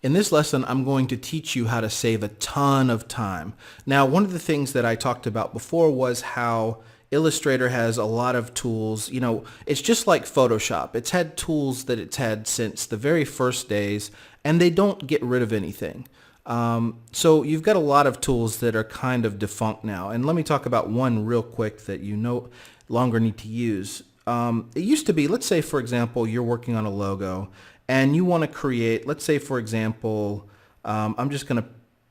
In this lesson, I'm going to teach you how to save a ton of time. Now, one of the things that I talked about before was how Illustrator has a lot of tools. You know, it's just like Photoshop. It's had tools that it's had since the very first days, and they don't get rid of anything. So you've got a lot of tools that are kind of defunct now. And let me talk about one real quick that you no longer need to use. It used to be, let's say, for example, you're working on a logo and you want to create, let's say, for example, I'm just going to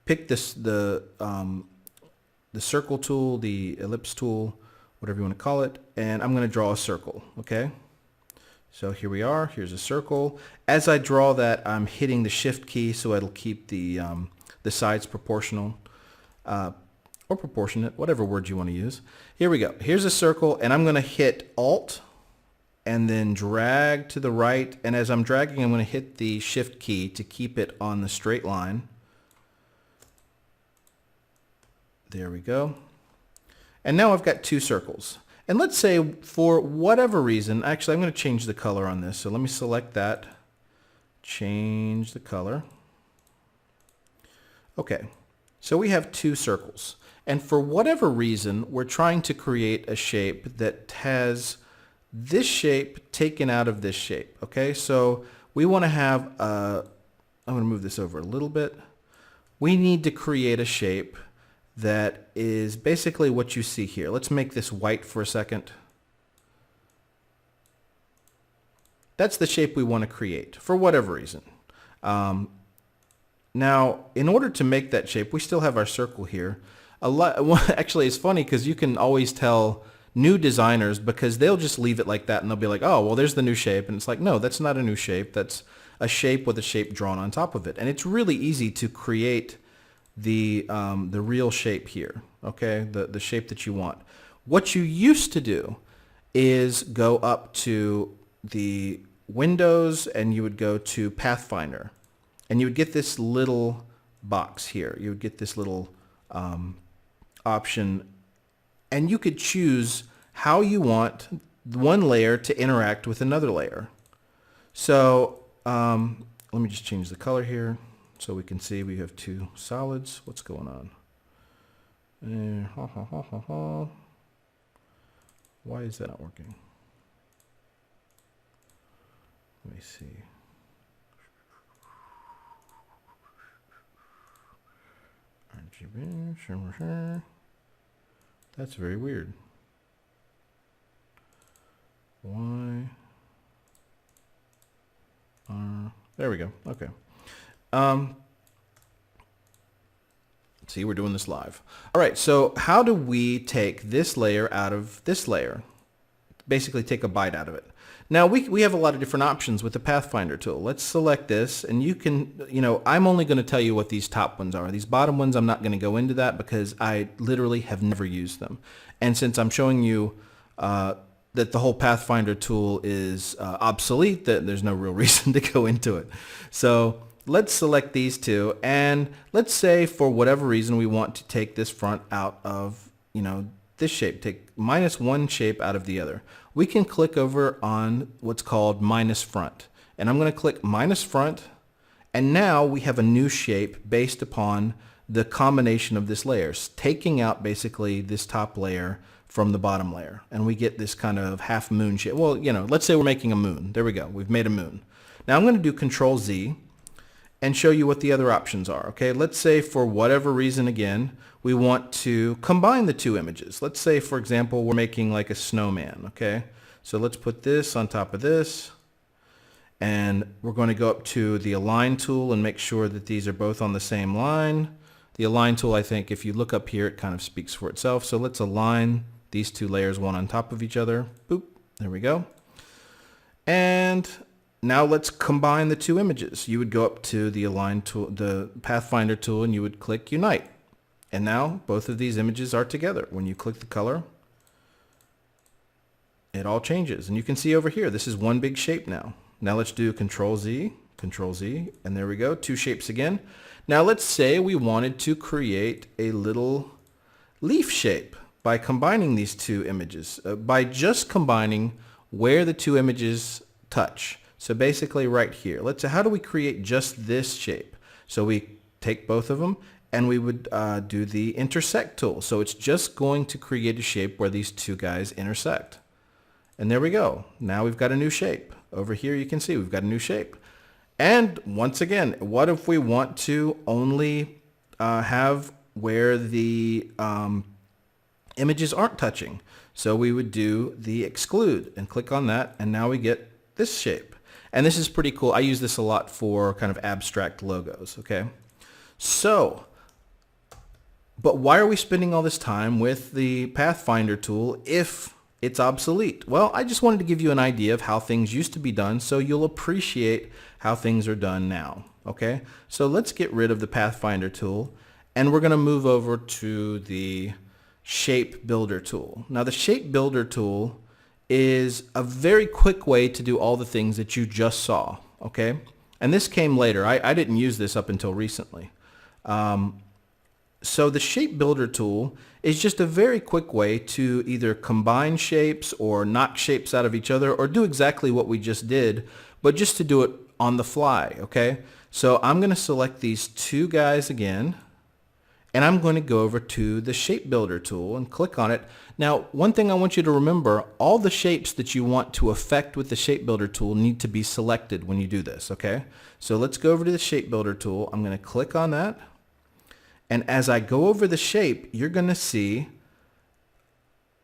pick the circle tool, the ellipse tool, whatever you want to call it, and I'm going to draw a circle, okay? So here we are. Here's a circle. As I draw that, I'm hitting the Shift key so it'll keep the sides proportional or proportionate, whatever word you want to use. Here we go. Here's a circle, and I'm going to hit Alt and then drag to the right. And as I'm dragging, I'm going to hit the Shift key to keep it on the straight line. There we go. And now I've got two circles. And let's say for whatever reason, actually I'm going to change the color on this. So let me select that, change the color. Okay, so we have two circles. And for whatever reason, we're trying to create a shape that has this shape taken out of this shape. Okay, so we want to have, I'm going to move this over a little bit. We need to create a shape that is basically what you see here. Let's make this white for a second. That's the shape we want to create for whatever reason. Now, in order to make that shape, we still have our circle here. Actually, it's funny because you can always tell new designers because they'll just leave it like that and they'll be like, oh, well, there's the new shape. And it's like, no, that's not a new shape. That's a shape with a shape drawn on top of it. And it's really easy to create the real shape here, okay, the shape that you want. What you used to do is go up to the Windows and you would go to Pathfinder and you would get this little box here. You would get this little option and you could choose how you want one layer to interact with another layer. So let me just change the color here. So we can see we have two solids. What's going on? Why is that not working? Let me see. RGB. That's very weird. Why? There we go. Okay. See, we're doing this live. All right, so how do we take this layer out of this layer? Basically take a bite out of it. Now we have a lot of different options with the Pathfinder tool. Let's select this and you can, I'm only going to tell you what these top ones are. These bottom ones, I'm not going to go into that because I literally have never used them. And since I'm showing you that the whole Pathfinder tool is obsolete, that there's no real reason to go into it. So let's select these two, and let's say for whatever reason we want to take this front out of, this shape, take -1 shape out of the other. We can click over on what's called minus front, and I'm going to click minus front, and now we have a new shape based upon the combination of this layers, taking out basically this top layer from the bottom layer, and we get this kind of half moon shape. Well, let's say we're making a moon. There we go. We've made a moon. Now I'm going to do Control Z and show you what the other options are. Okay, let's say for whatever reason, again, we want to combine the two images. Let's say, for example, we're making like a snowman. Okay, so let's put this on top of this, and we're going to go up to the Align tool and make sure that these are both on the same line. The Align tool, I think, if you look up here, it kind of speaks for itself. So let's align these two layers one on top of each other. Boop, there we go. And now let's combine the two images. You would go up to the Align tool, the Pathfinder tool, and you would click Unite. And now both of these images are together. When you click the color, it all changes. And you can see over here, this is one big shape now. Now let's do Control Z, and there we go, two shapes again. Now let's say we wanted to create a little leaf shape by combining these two images, by just combining where the two images touch. So basically right here, how do we create just this shape? So we take both of them and we would do the intersect tool. So it's just going to create a shape where these two guys intersect. And there we go. Now we've got a new shape. Over here you can see we've got a new shape. And once again, what if we want to only have where the images aren't touching? So we would do the exclude and click on that, and now we get this shape. And this is pretty cool. I use this a lot for kind of abstract logos, okay? So, but why are we spending all this time with the Pathfinder tool if it's obsolete? Well, I just wanted to give you an idea of how things used to be done so you'll appreciate how things are done now, okay? So let's get rid of the Pathfinder tool, and we're going to move over to the Shape Builder tool. Now the Shape Builder tool is a very quick way to do all the things that you just saw, okay? And this came later. I didn't use this up until recently. So the Shape Builder tool is just a very quick way to either combine shapes or knock shapes out of each other or do exactly what we just did, but just to do it on the fly, okay? So I'm going to select these two guys again, and I'm going to go over to the Shape Builder tool and click on it. Now, one thing I want you to remember, all the shapes that you want to affect with the Shape Builder tool need to be selected when you do this, okay? So let's go over to the Shape Builder tool. I'm going to click on that. And as I go over the shape, you're going to see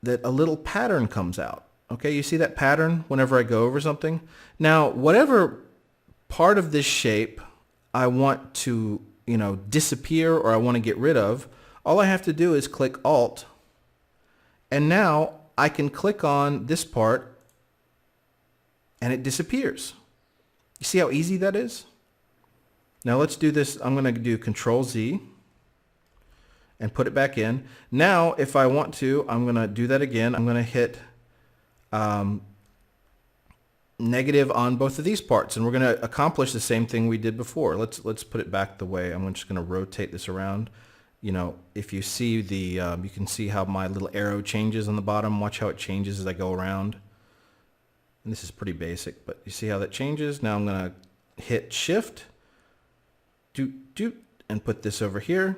that a little pattern comes out. Okay, you see that pattern whenever I go over something? Now, whatever part of this shape I want to disappear or I want to get rid of, all I have to do is click Alt, and now I can click on this part and it disappears. You see how easy that is? Now let's do this. I'm going to do Control Z and put it back in. Now if I want to, I'm going to do that again. I'm going to hit negative on both of these parts, and we're going to accomplish the same thing we did before. Let's put it back the way. I'm just going to rotate this around. If you see the you can see how my little arrow changes on the bottom. Watch how it changes as I go around. And this is pretty basic, but you see how that changes. Now I'm going to hit Shift, and put this over here.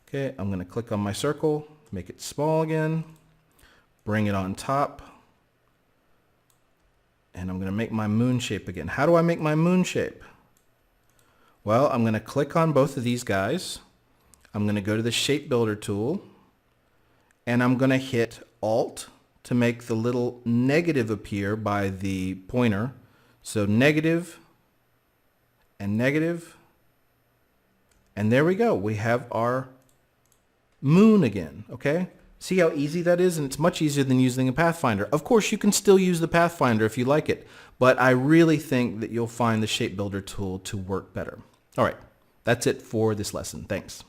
Okay, I'm going to click on my circle, make it small again, bring it on top. And I'm going to make my moon shape again. How do I make my moon shape? Well, I'm going to click on both of these guys. I'm going to go to the Shape Builder tool, and I'm going to hit Alt to make the little negative appear by the pointer. So negative and negative, and there we go. We have our moon again, okay? See how easy that is? And it's much easier than using a Pathfinder. Of course, you can still use the Pathfinder if you like it, but I really think that you'll find the Shape Builder tool to work better. All right, that's it for this lesson. Thanks.